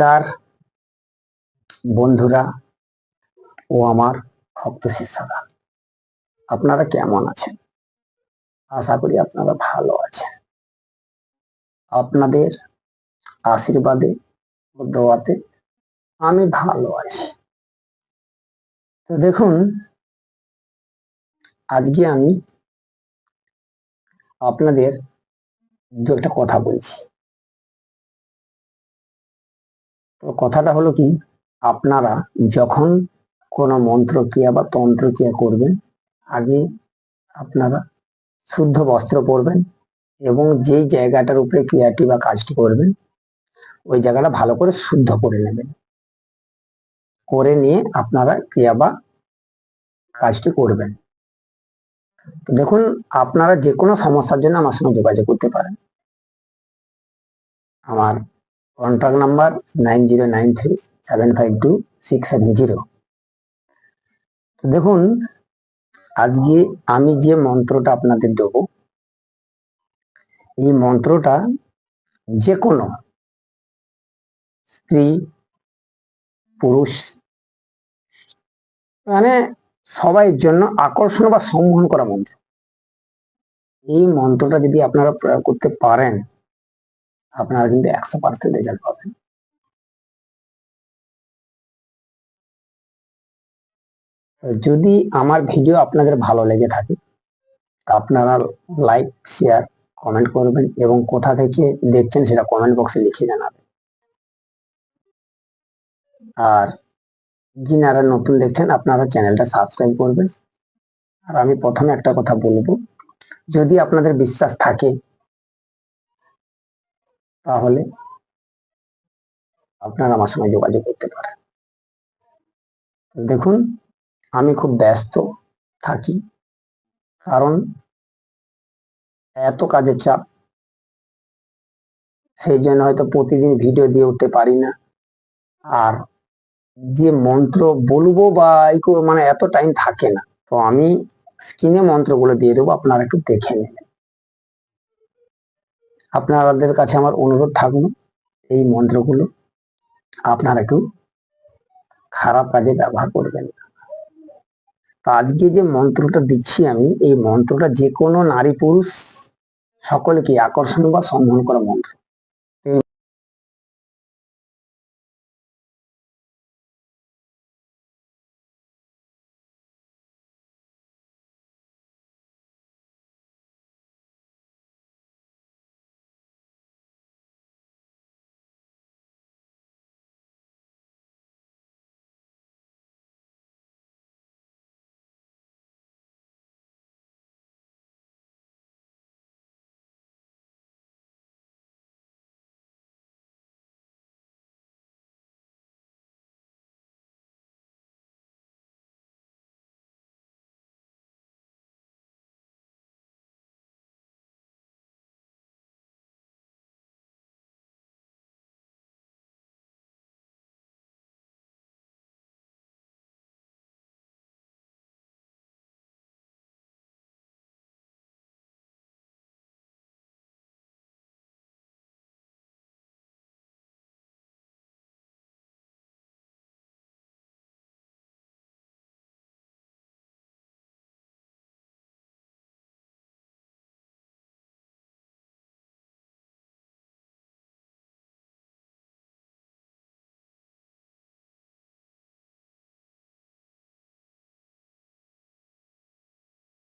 নমস্কার বন্ধুরা ও আমার ভক্ত শিষ্যরা, আপনারা কেমন আছেন? আশা করি আপনারা ভালো আছেন। আপনাদের আশীর্বাদে ও দোয়াতে আমি ভালো আছি। তো দেখুন, আজকে আমি আপনাদের দু একটা কথা বলছি। তো কথাটা হলো কি, আপনারা যখন কোনো মন্ত্রক্রিয়া বা তন্ত্রক্রিয়া করবেন, আগে আপনারা শুদ্ধ বস্ত্র পরবেন এবং যেই জায়গাটার উপরে ক্রিয়াটি বা কাজটি করবেন ওই জায়গাটা ভালো করে শুদ্ধ করে নেবেন। করে নিয়ে আপনারা ক্রিয়া বা কাজটি করবেন। তো দেখুন, আপনারা যে কোনো সমস্যার জন্য আমার সঙ্গে যোগাযোগ করতে পারেন। আমার কন্ট্যাক্ট নাম্বার 9093752670। তো দেখুন, আজকে আমি যে মন্ত্রটা আপনাদের দেব, এই মন্ত্রটা যে কোনো স্ত্রী পুরুষ মানে সবাই জন্য আকর্ষণ বা সম্মোহন করা মন্ত্র। এই মন্ত্রটা যদি আপনারা প্রয়োগ করতে পারেন, আপনারা কিন্তু 100% রেজাল্ট পাবেন। যদি আমার ভিডিও আপনাদের ভালো লেগে থাকে, আপনারা লাইক, শেয়ার, কমেন্ট করবেন এবং কোথা থেকে দেখছেন সেটা কমেন্ট বক্সে লিখে জানাবেন। আর যিনারা নতুন দেখছেন, আপনারা চ্যানেলটা সাবস্ক্রাইব করবেন। আর আমি প্রথমে একটা কথা বলবো, যদি আপনাদের বিশ্বাস থাকে তাহলে আপনারা আমার সঙ্গে যোগাযোগ করতে পারেন। দেখুন, আমি খুব ব্যস্ত থাকি, কারণ এত কাজের চাপ, সেই জন্য হয়তো প্রতিদিন ভিডিও দিয়ে উঠতে পারি না। আর যে মন্ত্র বলবো বা মানে এত টাইম থাকে না, তো আমি স্ক্রিনে মন্ত্রগুলো দিয়ে দেবো, আপনারা একটু দেখে নেবেন। আপনাদের কাছে আমার অনুরোধ থাকবে, এই মন্ত্রগুলো আপনারা একটু খারাপ কাজে ব্যবহার করবেন। তো আজকে যে মন্ত্রটা দিচ্ছি আমি, এই মন্ত্রটা যে কোনো নারী পুরুষ সকলকে আকর্ষণ বা সম্মান করা মন্ত্র।